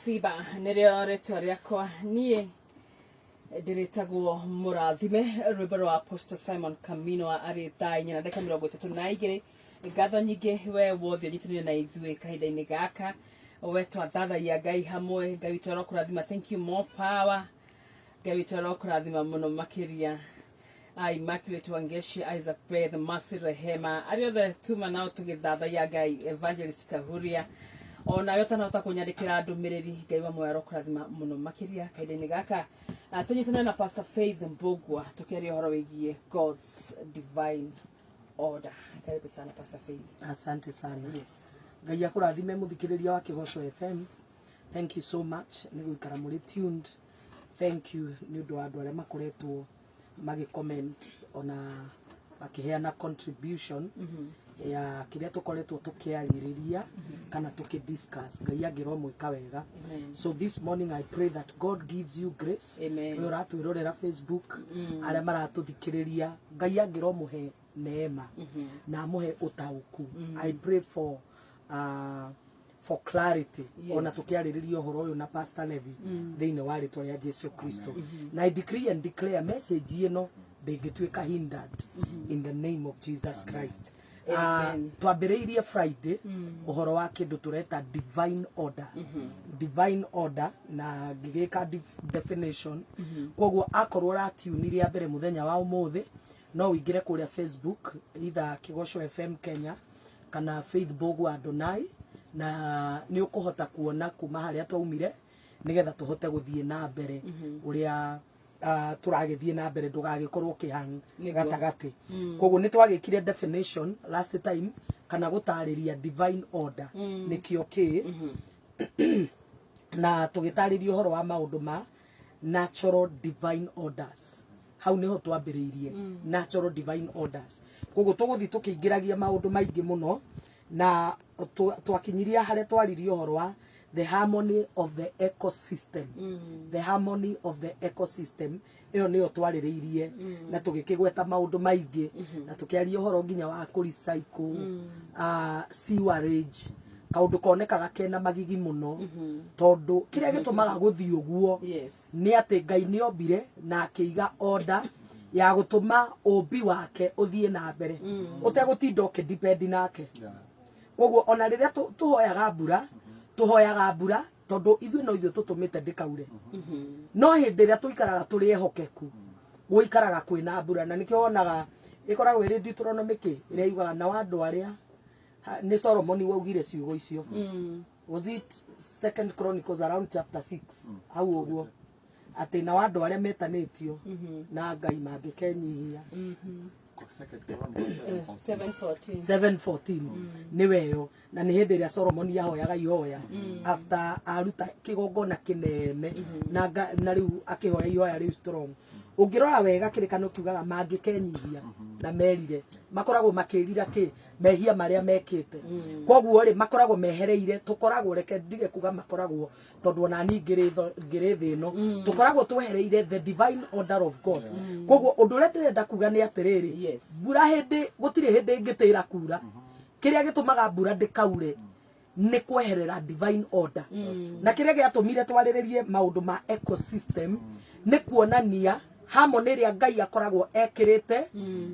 Siba nirio rĩtwa rĩakwa niĩ ndĩrĩtagwo Mũrathime rwĩmbo rwa Apostle Simon Kamino arĩ thaa 4:32 ngatho nyingĩ we wothe ũnyitanĩire na ithuĩ kahinda-inĩ gaka we twathathaia Ngai hamwe Ngai witũ arokũrathima. Thank you, more power. Ngai witũ arokũrathima mũno makĩria. Immaculate Wangeshi, Isaac Beth, Mercy Rehema, arĩ othe tuma nao tũgĩthathaia Ngai, Evangelist Kahuria ona yota na utakunyandikira ndumiriri Ngai wa moyo arokũrathima muno makiria kahinda-inĩ gaka. Tunyitana na Pastor Faith Mbugua tukiaria uhoro wigie God's divine order. Karibu sana Pastor Faith. Asante sana. Yes. Ngai akũrathime muthikiriria wa Kĩgoco FM. Thank you so much. Nĩ gũikara mũrĩ tuned. Thank you nĩ ũndũ wa andũ arĩa makoretwo magi comment ona makiheana contribution ya kiria tukoretwo tukiaririria kana tukidiscuss. Ngai agirwo mwika wega. So this morning I pray that God gives you grace. Amen. We ratwirorera Facebook aria maratuthikiriria Ngai agirwo muhe neema na muhe utauku. I pray for clarity. Yes. Ona tukiaririria uhoro uyu na Pastor Levi thiini wa ritwa ria Jesu Kristo. Na I decree and declare message ino ndingituika hindered in the name of Jesus Christ. Twambĩrĩirie Friday uhoro wa kindu tureta divine order. Divine order na ngigika definition. Koguo akorwo ratiunire ya mbere muthenya wa umuthi no wingire kuria Facebook either Kĩgoco FM Kenya kana Faith Mbugua Adonai na ni ukuhota kuona kuma haria twaumire nigetha tuhote guthie na mbere uria turagithie na mbere ndugagikorwo kihang gatagati. Koguo ni twagikire definition last time kana gutariria divine order nikio ki na tugitariria uhoro wa maundu ma natural divine orders. Hau niho twambiriirie natural divine orders. Koguo tuguthi tukiingiragia maundu maingi muno na twakinyiria haria twaririe uhoro wa the harmony of the ecosystem. The harmony of the ecosystem iyo niyo twaririirie na tugikigweta maundu maingi na tukiaria uhoro nginya wa ku recycle sewerage kaundu konekaga kena magigi muno tondu kiria gitumaga guthii uguo ni ati Ngai ni ombire na akiiga order ya gutuma umbi wake uthie na mbere utegutinda ukidepend nake. Koguo ona riria tuhoyaga mbura tondu ithuĩ no ithuĩ tutumite ndikaure no hindi riria tuikaraga turi ehokeku guikaraga kwina mbura na nikio wonaga ikoragwo iri Deuteronomy iria yugaga na wandu aria ni Solomon waugire ciugo icio. Was it 2nd Chronicles around chapter 6 hau uguo ati na wandu aria metanitio na Ngai mangikenyihia 7:14 ni weyo na ni hindi ria Solomon yahoyaga ihoya after aruta kigongona kinene na riu akihoya ihoya riu strong. Ungirora wega kirikano kiugaga mangikenyihia na merire makoragwo makirira ki mehia maria mekite. Koguo ri makoragwo mehereire tukoragwo reke ndige kuga makoragwo tondu na ni ngiri thino tukoragwo twehereire the divine order of God. Koguo undu ria ndirenda kuga ni atiriri mbura hindi gutire hindi ngitira kura kiria gitumaga mbura ndikaure ni kweherera divine order. Na kiria giatumire twariririe maundu ma ecosystem ni kuonania harmony iria Ngai akoragwo ekirite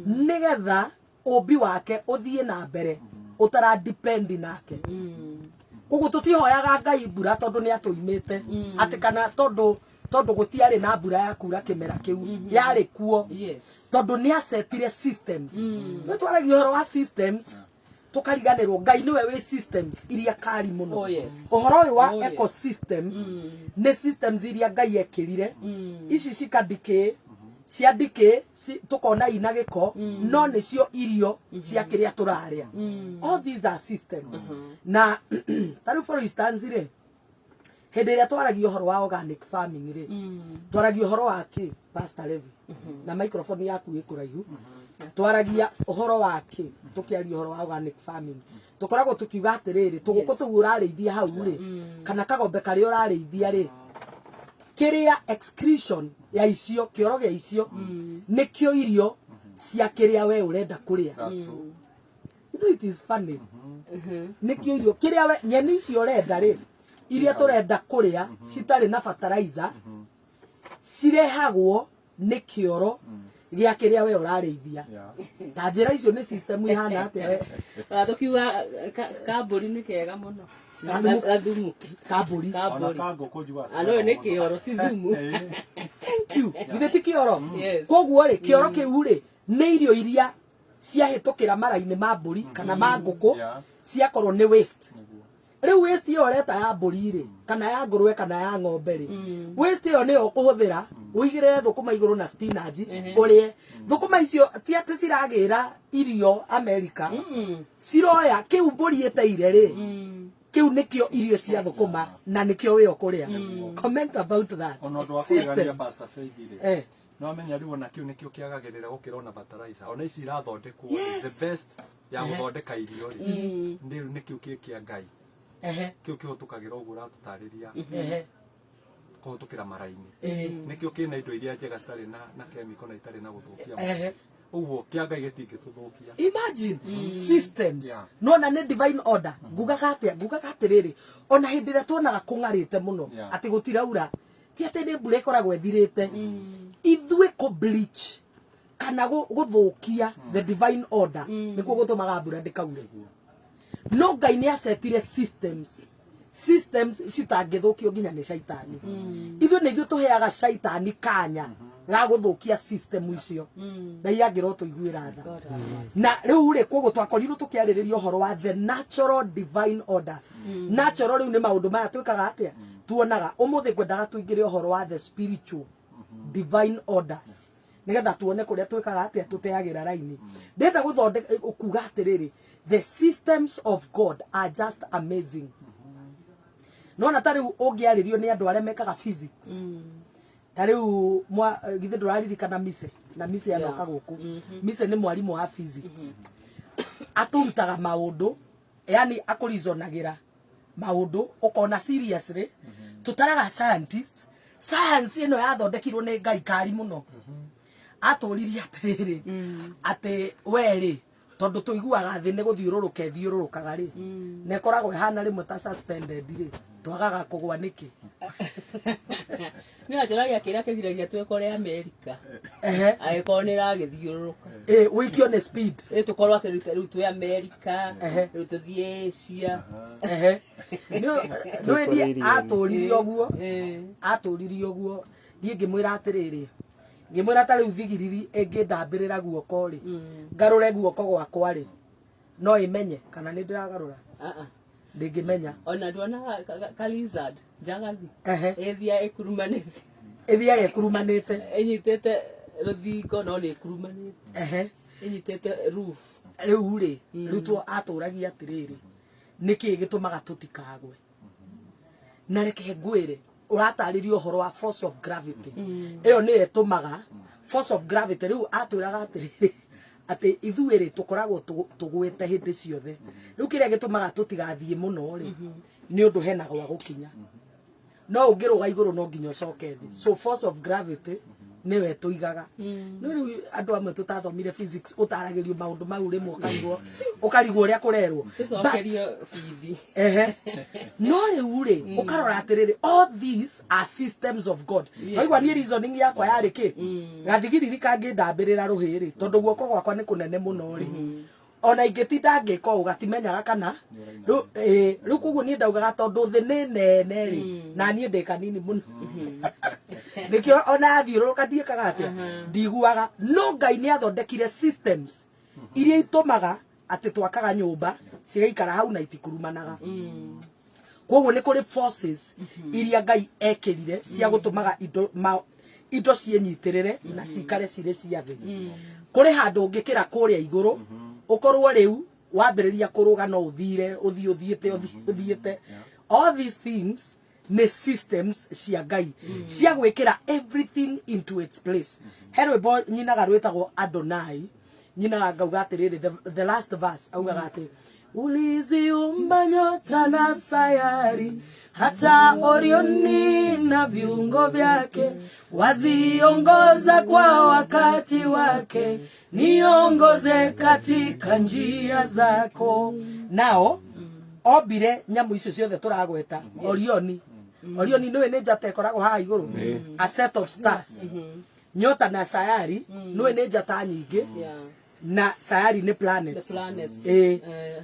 nigetha umbi wake uthie na mbere utara depend nake. Koguo tutihoyaga Ngai mbura tondu ni atuimite ati kana tondu tondu gutiari na mbura ya kura kimera kiu yari kuo tondu ni asetire systems we twaragia horo wa systems tukariganirwo Ngai niwe wi systems iria kari muno uhoro uyu wa ecosystem ni systems iria Ngai ekirire ici cikandike ciandike tukona ina giko no nicio irio cia kiria turaria all these are systems na taru for instance re hende ria twaragia horo wa organic farming re twaragia horo wa ki Pastor Levi na microphone yaku ikuraihu twaragia horo wa ki tukiaria horo wa organic farming tukoragwo tukiuga atiriri tuguko tugurarithia hau ri kana kagombe kari urarithia ri kiria excretion ya icio kioro gia icio nikio irio cia kiria we urenda kuria you know it is funny nikio irio kiria we nyeni icio urenda ri iria turenda kuria citari na fertilizer cirehagwo ni kioro gia kiria we urarithia ta njira icio ni system ihana atia we tukiuga kamburi ni kega muno thumu kamburi ano ni kioro ti thumu thank you githe ti kioro koguo ri kioro kiu ri ni irio iria ciahitukira mara-ini ma mburi kana ma nguku ciakorwo ni waste riu waste iyo reta ya mburi ri kana ya ngurwe kana ya ng'ombe ri waste iyo ni ukuhuthira uigirire thukuma iguru na spinach urie thukuma icio ti ati ciragira irio America ciroya kiu mburi eteire ri kiu nikio irio cia thukuma na nikio we ukuria comment about that systems no amenya riu ona kiu nikio kiagagirira gukira ona fertilizer ona ici irathondekwo the best ya guthondeka irio ri ndiru nikio kia Ngai kiu kihutukagira uguo uratutariria kuhutukira mara-ini nikio kina indo iria njega citari na chemical na itari na guthukia uguo kia Ngai gitingituthukia imagine systems no na ni divine order ngugaga atiriri ona hindi ria tuonaga kungarite muno ati gutiraura ti ati ni mbura ikoragwo ethirite ithue ko bleach kana guthukia the divine order nikuo gutumaga mbura ndikaure no Ngai ni asetire systems citangithukio nginya ni shaitani ithu ni ithu tuheaga shaitani kanya ga guthukia system icio Ngai angiro tuiguira tha na riu ri koguo twakorirwo tukiaririria horo wa the natural divine orders natural riu ni maundu maya twikaga atia tuonaga umuthi kwendaga tuingire horo wa the spiritual divine orders nigetha tuone kuria twikaga atia tuteagira raini ndenda guthondeka kuga atiriri the systems of God are just amazing no na tari ungiaririo ni andu aria mekaga physics tari githe nduraririkana mise anoka guku mise ni mwarimu wa physics aturutaga maundu yani akurizonagira maundu ukona seriously tutaraga science ino yathondekirwo ni Ngai kari muno aturirie atiriri ati weri tondu tuiguaga thi ni guthiururuka thiururukaga ri nekoragwo ihana rimwe ta suspended ri twagaga kugwa niki ni ajaragia kira kigiragia twekore America agiko ni ragithiururuka wikio ne speed tukorwo ati riu twe America riu tuthie Asia no ndi aturirie oguo ndie ngimwira atiriri ngimwira ta riu thigiriri ingi ndambirira guoko ri ngarure guoko gwakwa ri no imenye kana ni ndiragarura ndingimenya ona ndona ka lizard jagathi ethia ekurumanite enyitete ruthingo no ni ekurumanite enyitete roof riu ri riu aturagia atiriri niki gitumaga tutikagwe na reke ngwire urataririo horo wa force of gravity iyo ni etumaga force of gravity riu aturaga atiriri ati ithuiri tukoragwo tugwete hindi ciothe riu kiria gitumaga tutigathie muno ri ni undu hena gwa gukinya no ungiruga iguru no nginya ucoke thi so force of gravity niwe tuigaga no riu andu amwe tutathomire physics utaragirio maundu mau rimwe ukarigwo uria kurerwo no riu ri ukarora atiriri all these are systems of God waigwa ni reasoning yakwa yari ki gathigiriri kangi ndambirira ruhiri tondu guoko gwakwa ni kunene muno ri ona ingitinda ngika ugatimenyaga kana riu koguo ni ndaugaga tondu thi ni nene ri na nie ndi kanini muno nikio ona thiururuka ndiikaga atia ndiguaga no Ngai ni athondekire systems iria itumaga ati twakaga nyumba cigaikara hau na itikurumanaga koguo ni kuri forces iria Ngai ekirire cia gutumaga indo cienyitirire na cikare cire cia thi kuri handu ngikira kuria iguru ukorwo riu wambiriria kuruga no uthire uthiete all these things ne systems cia Ngai cia gwikira everything into its place herwe boy nyinaga rwetagwo Adonai nyinaga ngauga atiriri the last verse augaga ati uliziumba nyota na sayari hata Orioni na viungo vyake waziongoza kwa wakati wake niongoze katika njia zako nao obire nyamu icio ciothe turagweta Orioni Orioni niwe ni njata ikoragwo haha iguru a set of stars nyota na sayari niwe ni njata nyingi na sayari ni planets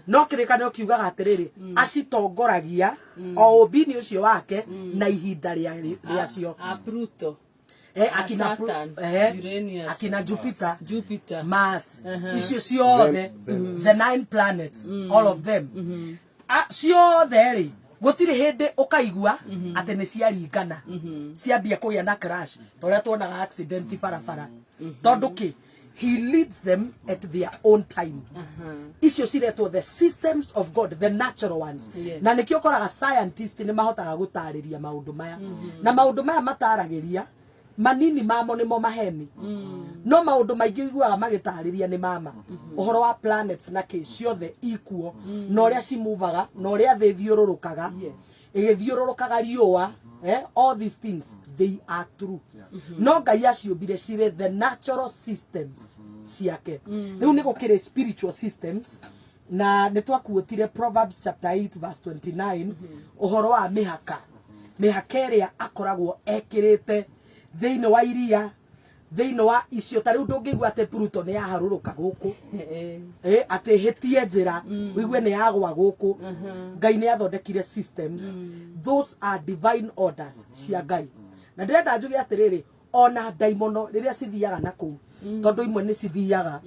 no kirikano kiugaga atiriri acitongoragia o ubini ucio wake na ihinda riacio Pluto akina Uranus akina Jupiter Mars icio ciothe the 9 planets all of them ciothe ri gutiri hindi ukaigua ati ni ciaringana ciambia kugia na crash toria tuonaga accident barabara tondu ki he leads them at their own time icio ciretwo the systems of God the natural ones na nikio koraga scientists ni mahotaga gutariria maundu maya na maundu maya mataragiria manini mamo nimo maheni no maundu maingi iguaga magitariria ni mama uhoro wa planets na ke ciothe ikuo no ria cimuvaga no ria thi thiururukaga igithiururukaga riua all these things they are true no Ngai aciumbire cire the natural systems ciake riu ni gukire spiritual systems na nitwakuotire Proverbs chapter 8 verse 29 uhoro wa mihaka iria akoragwo ekirite thiini wa iria thiini wa icio tariu ndungigua ati Pluto ni yaharuruka guku ati hitie njira wigue ni yagwa guku Ngai ni athondekire systems those are divine orders cia Ngai na ndirenda njuge atiriri ona daimono riria cithiaga naku tondu imwe ni cithiaga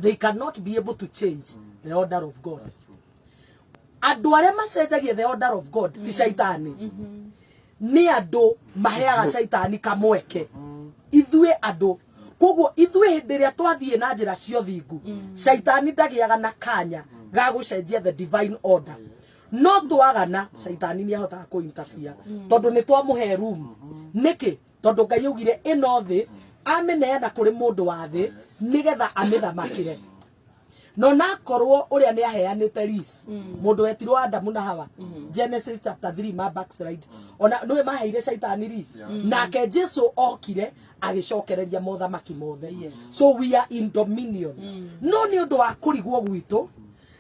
they cannot be able to change the order of God andu aria macenjagia the order of God ti shaitani ni andu maheaga shaitani kamweke ithue andu koguo ithue hindi ria twathie na njira cio thingu shaitani ndagiaga na kanya ga gucenjia the divine order no twagana shaitani ni ahotaga ku interfere tondu ni twamuhe room niki tondu Ngai ugire ino thi ameneana kuri mundu wa thi nigetha amithamakire no nakorwo uria ni aheanite lease mundu wetirwo Adamu na Hawa Genesis chapter 3 ma backslide ona niwe maheire shaitani lease nake Jesu okire agicokereria mothamaki mothe so we are in dominion no ni undu wa kurigwo gwitu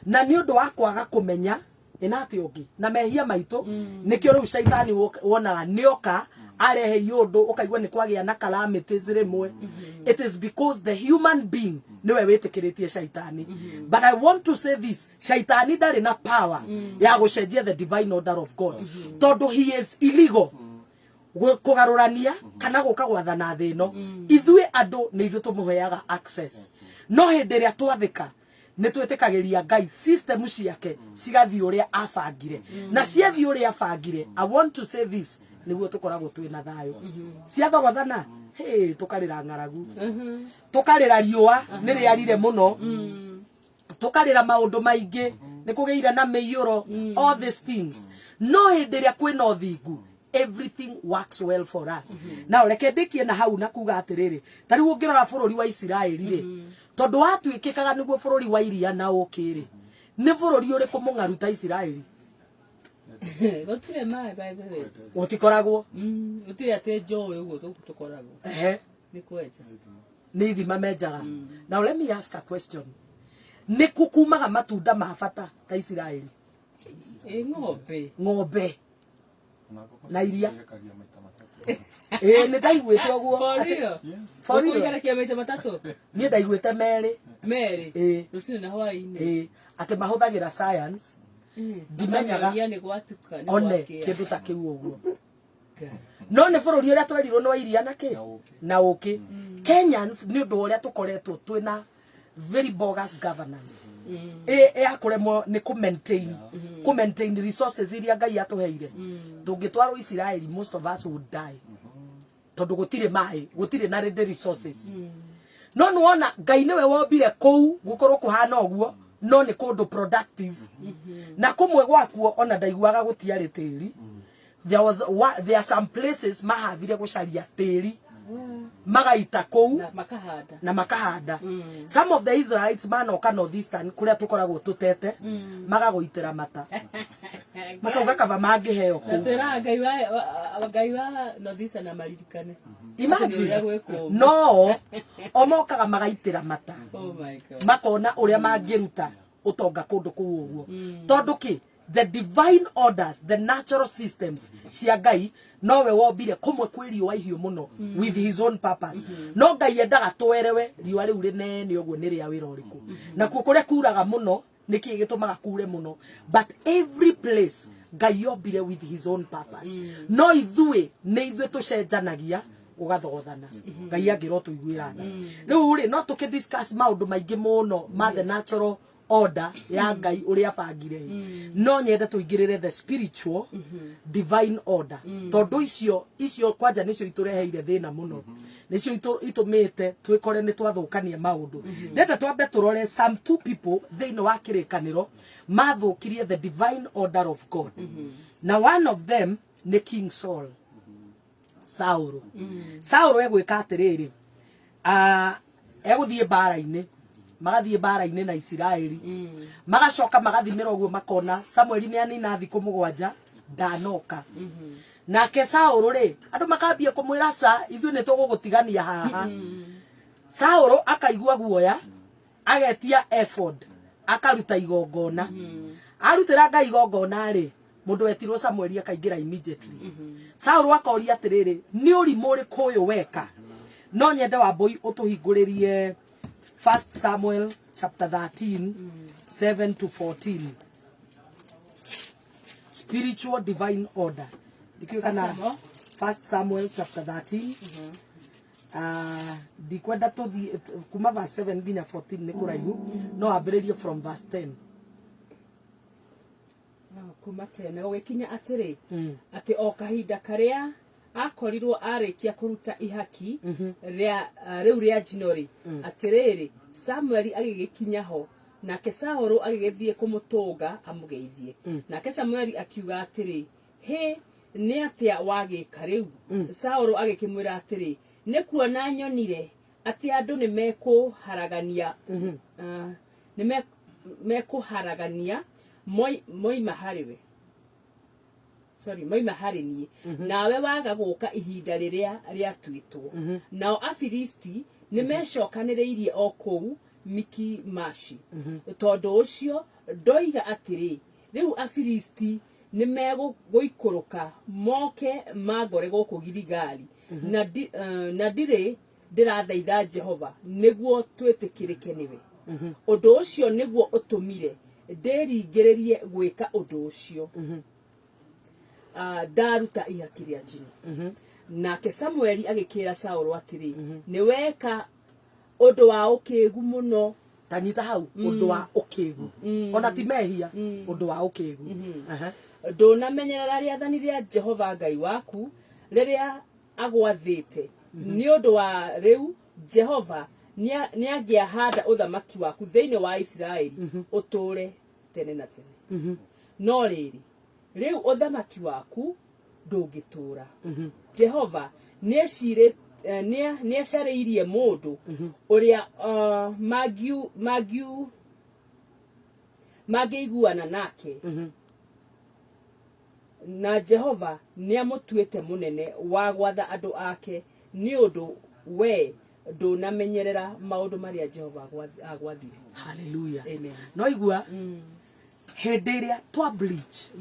na ni undu wa kwaga kumenya inati ungi na mehia maitu nikio riu shaitani wonaga nioka arehe yundu ukaigwa ni kwagia na calamities rimwe it is because the human being niwe witikiritie shaitani but I want to say this shaitani ndari na power ya gucenjia the divine order of God tondu he is illegal kugarurania kana guka gwathana thi no ithue andu ni ithu tumuheaga access no hindi ria twathika ni twetikagiria Ngai system ciake cigathi uria afangire na ciathi uria afangire I want to say this niguo tukoragwo twina thayo ciathogothana tukarira ngaragu tukarira riua ni riarire muno tukarira maundu maingi ni kugeira na meiyuro all these things no hindi ria kwina uthingu everything works well for us now reke ndikie na hau na kuga atiriri tari ungirora bururi wa Israeli ri tondu watuikikaga niguo bururi wa iria na ukiri ni bururi uriku mungaru ta Israeli gotire mai by the way utikoragwo utire ate joy uguo tukoragwo ni kweja ni thima menjaga now let me ask a question ni kukumaga matunda ma bata ta Israeli ng'ombe na iria ni ndaiguite uguo for real kugarakia maita matatu ni ndaiguite meri Mary rucini na hwaini ate mahuthagira science ndimenyaga ni gwatuka ni one kindu ta kiu uguo no ne bururi uria twerirwo no iria na uki Kenyans ni undu uria tukoretwo twina very bogus governance akuremwo ni ku maintain resources iria Ngai atuheire tungitwarwo Israeli most of us would die tondu gutire mai gutire na resources no nuona Ngai niwe wombire kou gukorwo kuhana uguo no ni kundu productive na kumwe gwakuo ona ndaiguaga gutiari tiri there are some places mahavire gucaria tiri magaita kou na makahanda some of the Israelites manoka northeastern kuria tukoragwo tutete magagoitira mata makauga kava mangiheo kou Ngai wa northeastern na maririkane imagine no omokaga magaitira mata oh my god makona uria mangiruta utonga kundu kou uguo tondu ki the divine orders, the natural systems cia Ngai nowe wombire kumwe kwi riũa ihiũ muno with his own purpose no Ngai endaga twerewe riũa riu rinene uguo ni ria wira uriku na kuria kuraga muno niki gitumaga kure muno but every place Ngai yombire with his own purpose no ithuĩ nĩ ithuĩ tucenjanagia ugathothana Ngai angiro tuiguirana riu ri no tukidiscuss maundu maingi muno ma the natural order ya Ngai uria bangire no nyende tuingirire the spiritual divine order tondu icio kwanja nicio itureheire thina muno nicio itumite twikore ni twathukania maundu ndenda twambe turore some two people thini wa kirikaniro mathukirie the divine order of God now one of them ni King Saul Saul egwika atiriri eguthie mbara-ini magathie mbara-ini na Israeli magacoka magathimira uguo makona Samuel ni anina thiku 7 ndanoka nake Saul ri andu makambia kumwira sa ithu ni tugugutigania haha Saul akaigua guoya agetia ephod akaruta igongona arutira Ngai igongona ri mundu wetirwo Samuel akaingira immediately Saul akoria atiriri ni urimu ri kuyu weka no nyende wa boy utuhinguririe 1 Samuel chapter 13 7 to 14 spiritual divine order dikiwa kana 1 Samuel chapter 13 dikwenda to kuma verse 7 nginya 14 ni kuraihu no ambiririe from verse 10 kuma tene gwikinya atiri ati o kahinda karia akorirwo arikia kuruta ihaki riu ria jinori atiriri Samuel agigikinya ho nake Saul agigithie kumutunga amugeithie nake Samuel akiuga atiri he ni atia wagika riu Saul agikimwira atiri ni kuona nyonire ati andu ni mekuharagania ni mekuharagania moima hariwe moima hari ni nawe waga guka ihinda riria riatuitwo nao Afilisti ni mecokaniriirie o kou Mikimashi tondu ucio ndoiga atiri riu Afilisti ni meguikuruka moke magore guku Giligali na ndire ndirathaitha Jehova niguo twitikirike niwe undu ucio niguo utumire ndiringiririe gwika undu ucio daruta ihaki ria njino nake Samuel agikira Saul atiri ni weka undu wa ukigu muno tanyita hau undu wa ukigu ona ti mehia undu wa ukigu ndunamenyerera riathani ria Jehova Ngai waku riria agwathite ni undu wa riu Jehova niangia handa uthamaki waku thiini wa Israeli uture tene na tene no riri riu uthamaki waku ndungitura Jehova niacariirie mundu uria magiguana nake na Jehova niamutuite munene wa gwatha andu ake ni undu we ndunamenyerera maundu maria Jehova agwathire hallelujah amen no igua hindi iria twa bleach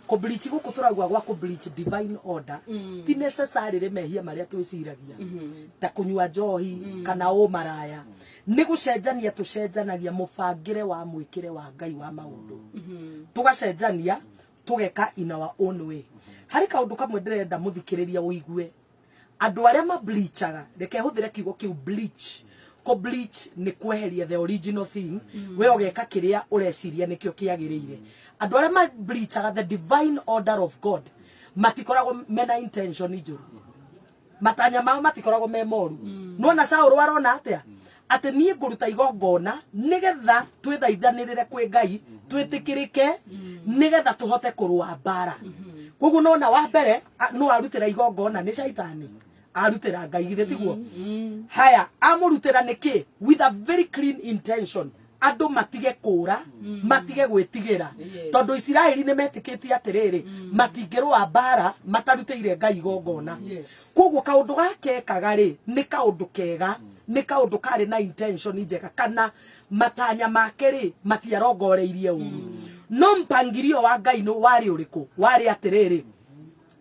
ko bleach guku turagwa gwa ko bleach divine order ti necessary mehia maria twiciragia ta kunyua njohi kana o maraya ni gucenjania tucenjanagia mubangire wa mwikire wa Ngai wa maundu tugacenjania tugeka in our own way hari kaundu kamwe ndirenda muthikiriria uigue andu aria mableachaga reke huthire kiugo kiu bleach ko bleach ni kweheria the original thing we ogeka kiria ureciria nikio kiagirire andu aria mableachaga the divine order of God matikoragwo mena intention njuru matanya mao matikoragwo me moru nona Saul arona atia ati nie nguruta igongona nigetha twithaithanirire kwi Ngai twitikirike nigetha tuhote kurua bara koguo nona wa mbere no arutira igongona ni shaitani arutira Ngai githe tiguo haya amurutira niki with a very clean intention andu matige kura matige gwitigira tondu Israeli ni metikitie atiriri matingirwa bara matarutire Ngai igongona koguo kaundu gake kagari ni kaundu kega ni kaundu kari na intention njega kana matanya makeri matiarongoreirie uru no mpangirio wa Ngai no wari uriku wari atiriri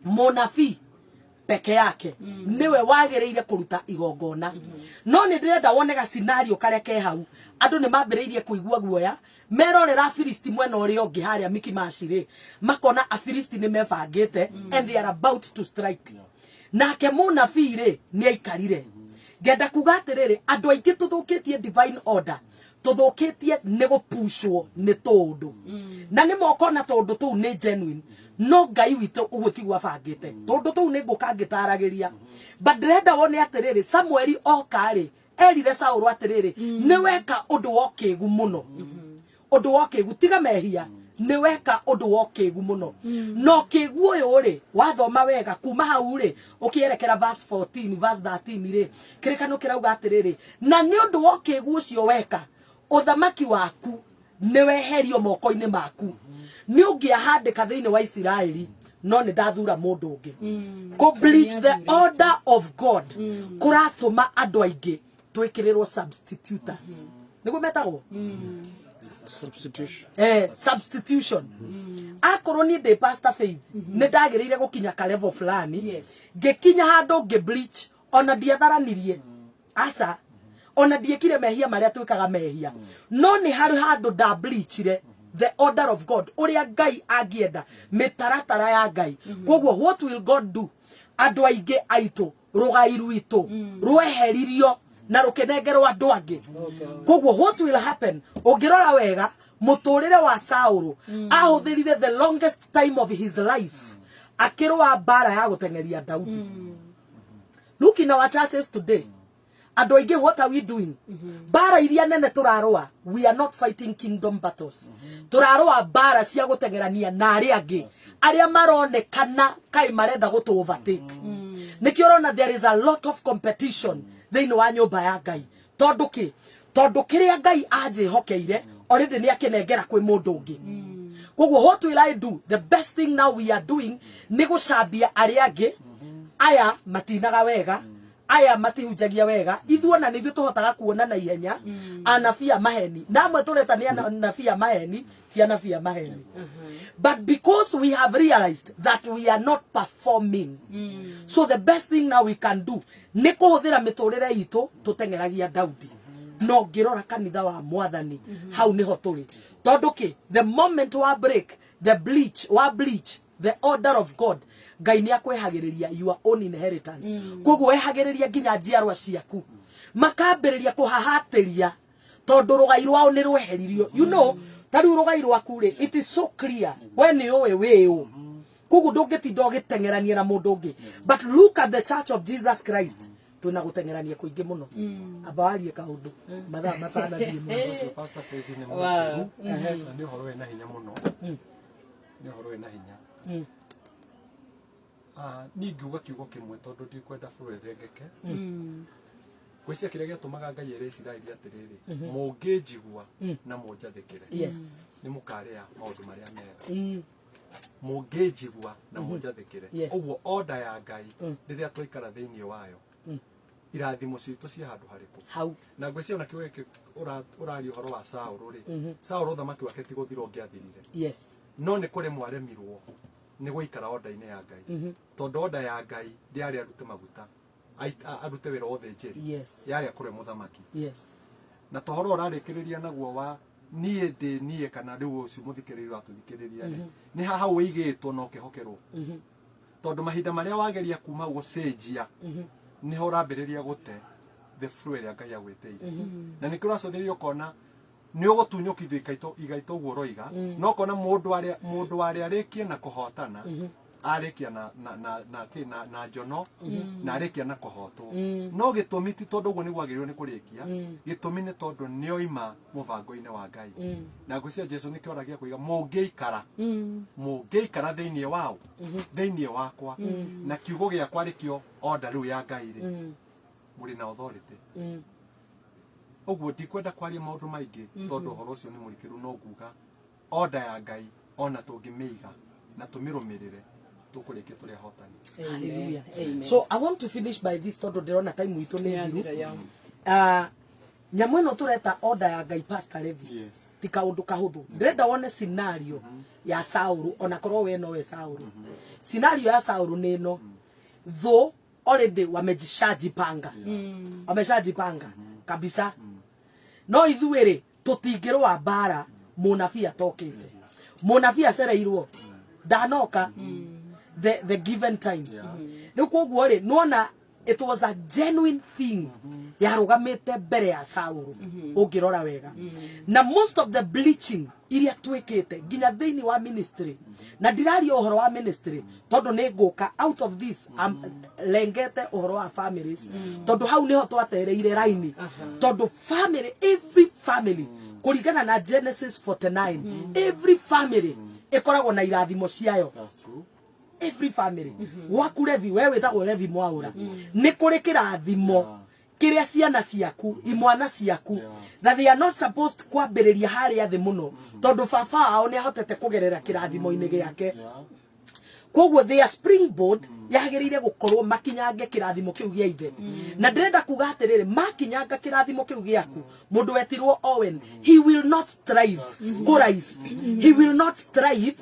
munabii peke yake niwe wagereire kuruta igongona no ni ndirenda wonega scenario kare ke hau andu ni mambereirie kuigua guoya merorera Afilisti mwena uri ongi haria Mikimashire makona Afilisti ni mebangite and they are about to strike nake munabii ri ni aikarire ngenda kuga atiriri andu aingi tuthukitie divine order tuthukitie ni gupushwo ni tondu na ni mokona tondu tu ni genuine no Ngai witu ugutigwa bangite tondu tu ni nguka ngitaragiria but ndirenda wone atiriri Samueli okari erire Saul atiriri ni weka undu wokigu muno undu wokigu tiga mehia ni weka undu wokigu muno no kigu uyu ri wathoma wega kuma hau ri ukierekera verse 14 verse 13 ri kirikano kirauga atiriri na ni undu wokigu ucio weka uthamaki waku ni weherio moko-ini maku ni ungiahandika thiini wa Israeli no ni ndathura mundu ungi ko bleach the order of God kuratuma andu aingi twikirirwo substitutors niguo metagwo substitution akorwo ni de pastor Faith ni ndagiriire gukinya ka level fulani ngikinya handu ngi bleach ona ndiatharanirie asa ona ndiekire mehia maria twikaga mehia no ni hari handu nda bleachire the order of God uria Ngai angienda mitaratara ya Ngai koguo what will God do andu aingi aitu rugai rwitu rweheririo na rukenengerwo andu angi koguo what will happen ungirora wega muturire wa Saul ahuthirire the longest time of his life akirwa bara ya gutengeria Daudi look in our churches today and we get what are we doing bara iria nene turarwa we are not fighting kingdom battles turarwa bara cia gutengerania na ari angi aria maronekana kai marenda gutu overtake nikiorona there is a lot of competition thiini wa nyumba ya Ngai tondu kiria Ngai anjihokeire already ni akinengera kwi mundu ungi koguo what will I do the best thing now we are doing ni gucambia ari angi aya matinaga wega aya matihunjagia wega ithuona nithu tuhotaga kuona na ihenya anafia maheni namwe tureta ni anafia maheni ti anafia maheni but because we have realized that we are not performing so the best thing now we can do ni kuhuthira miturire itu tutengeragia Daudi no ngirora kanitha wa Mwathani hau niho turi tondu ki the moment wa break the bleach the order of God Ngai ni akwehagiriria your own inheritance koguo ehagiriria nginya njiarwa ciaku makambiriria kuhahatiria tondu rugai rwao ni rweheririo you know tari rugai rwaku ri it is so clear when you we koguo ndungitinda ugitengerania na mundu ungi but look at the church of Jesus Christ tuna gutengerania kuingi muno abawarie kaundu mathaa matanathie muno pastor Faith ni muno ni horo wena hinya muno ni horo wena hinya ni ngiuga kiugo kimwe tondu ndikwenda bũrũri thengeke gwĩcia kĩrĩa gĩatũmaga Ngai ere Isiraeli atiriri mũngĩnjigua na mũnjathĩkĩre nĩ mũkarĩa maũndũ marĩa mega mũngĩnjigua na mũnjathĩkĩre ũguo order ya Ngai rĩrĩa twaikara thĩinĩ wayo irathimo citũ cia handũ harĩkũ hau na gwĩcia ona kiugo gĩkĩ ũraria ũhoro wa Saul ri Saul ũthamaki wake ti gũthira ũngĩathirire no nĩ kũrĩ mwaremirwo nĩ gũikara order-inĩ ya Ngai tondũ order ya Ngai ndiarĩ arute maguta arute wĩra wothe njeri yarĩ akũre mũthamaki na tohoro ũrarĩkĩrĩria naguo wa niĩ kana rĩu ũcio mũthikĩrĩria watũthikĩrĩria nĩ haha ũigĩtwo na ũkĩhokerwo tondũ mahinda marĩa wageria kuma gũcenjia nĩho ũrambĩrĩria gũte the flow ĩrĩa Ngai agwĩtĩire na nĩkĩo ũracũthĩrĩria ũkona nĩ ũgũtunyũkithio igaito ũguo ũroiga no ũkona mũndũ warĩ arĩkie na kũhotana arĩkia na njono na arĩkia na kũhotwo no gĩtũmi ti tondũ ũguo nĩguo agĩrĩirwo nĩ kũrĩkia gĩtũmi nĩ tondũ nĩoima mũbango-inĩ wa Ngai na ngwĩciria Jesũ nĩkĩo oragia kuiga mũngĩikara thĩinĩ wao thĩinĩ wakwa na kiugo gĩakwa rĩkĩo order rĩu ya Ngai rĩ mũrĩ na authority ũguo ndikwenda kwaria maũndũ maingĩ tondũ ũhoro ũcio nĩ mũrikĩru no nguga order ya Ngai ona tũngĩmĩiga na tũmĩrũmĩrĩre tũkũrĩkia tũrĩ ahotani. Hallelujah. So I want to finish by this tondũ ndĩrona time witũ nĩ thiru. Nyamũ ĩno tũreta order ya Ngai Pastor Levi ti kaũndũ kahũthũ. Ndĩrenda wone scenario ya Saũlũ ona korwo we nowe Saũlũ. Scenario ya Saũlũ nĩ ĩno though already wamejishajipanga kabisa no ithuĩ tũtingĩrũa mbara mũnabii atokĩte mũnabii acereirwo ndanoka the given time rĩu koguo nuona it was a genuine thing yarugamite mbere ya Saũlũ ũngĩrora wega na most of the bleaching iria twĩkĩte nginya thĩinĩ wa ministry na ndiraria ũhoro wa ministry tondũ nĩ ngũka out of this lengete ũhoro wa families tondũ hau nĩho twatereire raini tondũ family every family kũringana na Genesis 49 every family ĩkoragwo na irathimo ciayo every family waku Levi wewe wĩtagwo Levi Mwaũra nĩ kũrĩ kĩrathimo kĩrĩa ciana ciaku imwana ciaku that they are not supposed kwambĩrĩria harĩa thĩ mũno tondũ baba ao nĩ ahotete kũgerera kĩrathimo-inĩ gĩake koguo their springboard yagĩrĩire gũkorwo makinyange kĩrathimo kĩu gĩa ithe na ndĩrenda kuga atĩrĩrĩ makinyanga kĩrathimo kĩu gĩaku mũndũ wetirwo Owen he will not strive kũrais he will not strive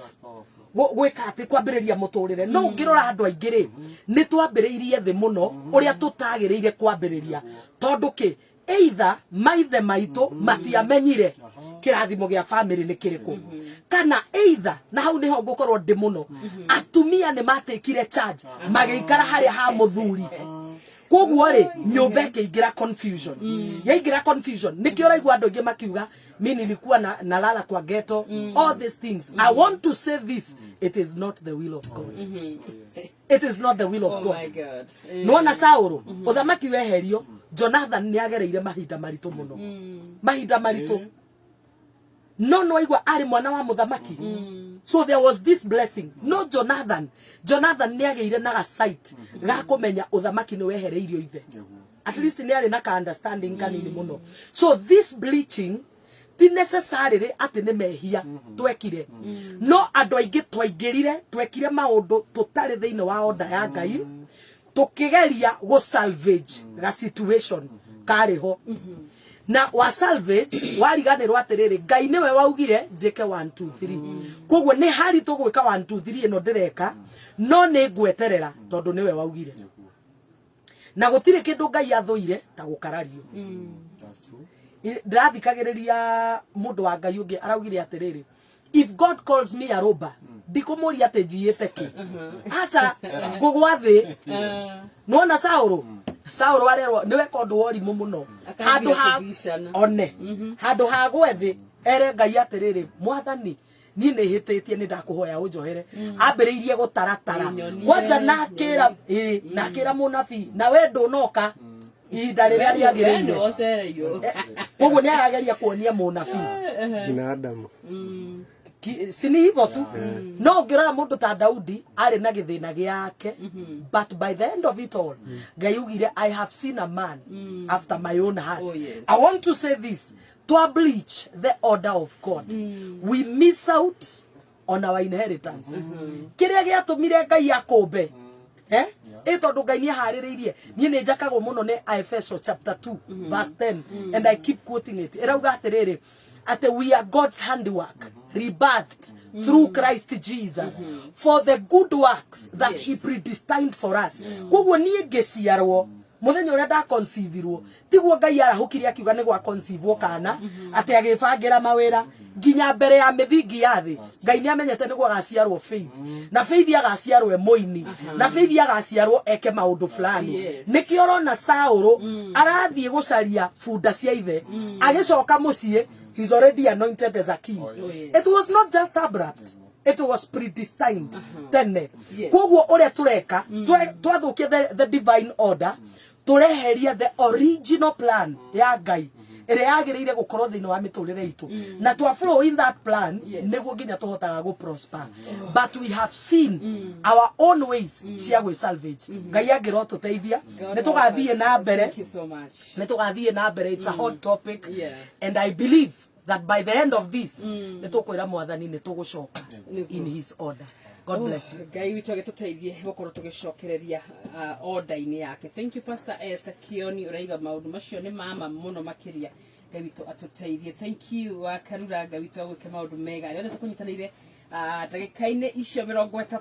gwĩka atĩ kwambĩrĩria mũtũrĩre no ngĩrora andũ aingĩ rĩ nĩ twambĩrĩirie thĩ mũno ũrĩa tũtagĩrĩire kwambĩrĩria tondũ kĩ either maithe maitũ matiamenyire kĩrathimo gĩa family nĩ kĩrĩkũ kana either na hau nĩho ngũkorwo ndĩ mũno atumia nĩ matĩkire charge magĩikara harĩa ha mũthuri koguo rĩ nyũmba ĩkĩingĩra confusion yaingĩra confusion nĩkĩo ũraigua andũ aingĩ makiuga mimi nilikuwa nalala kwa ghetto all these things I want to say this it is not the will of God it is not the will of God my God nona Saũlũ ũthamaki weherio Jonathan nĩ agereire mahinda maritũ mũno mahinda maritũ no waigua arĩ mwana wa mũthamaki so there was this blessing no Jonathan nĩ agĩire na site ga kũmenya ũthamaki nĩ wehereirio ithe at least nĩ arĩ na ka understanding kanini mũno so this bleaching ti necessarily atĩ nĩ mehia twekire no andũ aingĩ twaingĩrire twekire maũndũ tũtarĩ thĩinĩ wa order ya Ngai tũkĩgeria gũ salvage ga situation karĩho na wa salvage wariganĩrwo atĩrĩrĩ Ngai nĩwe waugire njĩke 1 2 3 koguo nĩ hari tũgwĩka 1 2 3 ĩno ndĩreka no nĩ ngweterera tondũ nĩwe waugire na gũtirĩ kĩndũ Ngai athũire ta gũkarario ndirathikagĩrĩria mũndũ wa Ngai ũngĩ araugire atĩrĩrĩ if God calls me a robber ndikumũria atĩ njiyĩte kĩ aca ngũgwa thĩ nona Saũlũ arerwo nĩwe kondũ worimũ mũno handũ ha one handũ ha gwethĩ ere Ngai atĩrĩrĩ Mwathani niĩ nĩ hĩtĩtie nĩ ndakũhoya ũnjohere ambĩrĩirie gũtaratara kwanja nakĩra mũnabii na we ndũnoka ihinda rĩrĩa rĩagĩrĩire koguo nĩ arageria kuonia mũnabii jina Adamu sini hivyo tu no ngĩrora mũndũ ta Daudi arĩ na gĩthĩna gĩake but by the end of it all Ngai ugire I have seen a man after my own heart I want to say this to bleach the order of God we miss out on our inheritance kĩrĩa gĩatũmire Ngai akũmbe tondũ Ngai nĩ aharĩrĩirie niĩ nĩ njakagwo mũno nĩ Efeso chapter 2 verse 10 and I keep quoting it ĩrauga atĩrĩrĩ ati we are God's handiwork, rebirthed through Christ Jesus for the good works that he predestined for us. Koguo nie ngiciarwo muthenya uria da conceiveirwo tiguo Ngai arahukiria akiuga ni gwa conceive kana ati agibangira mawira nginya mbere ya mithingi ya thi. Ngai ni amenyete ni gwa gaciarwo faith, na faith agaciarwo emoini, na faith agaciarwo eke maundu fulani. Niki orona Sauro arathie gucaria funda cia ithe agicoka mucie, he's already anointed as a king. It was not just abrupt, it was predestined. Tene koguo uria tureka twathukia the divine order, tureheria the original plan ya Ngai ire yagirire gukorwo thini wa miturire itu, na twa flow in that plan niguo nginya tuhotaga go prosper. But we have seen our own ways cia gwe salvage. Ngai agiro tuteithia ni tugathie na mbere, ni tugathie na mbere. It's a hot topic, and I believe that by the end of this ni tukwira mwathani ni tugucoka in his order. God bless you. Ngai witu agituteithie gukorwo tugicokereria order-ini yake. Thank you Pastor Esther Kioni, uraiga maundu macio ni mama muno makiria. Ngai witu atuteithie. Thank you Karura, Ngai witu agwike maundu mega. Yothe tukunyitanire ndagika-ini icio 30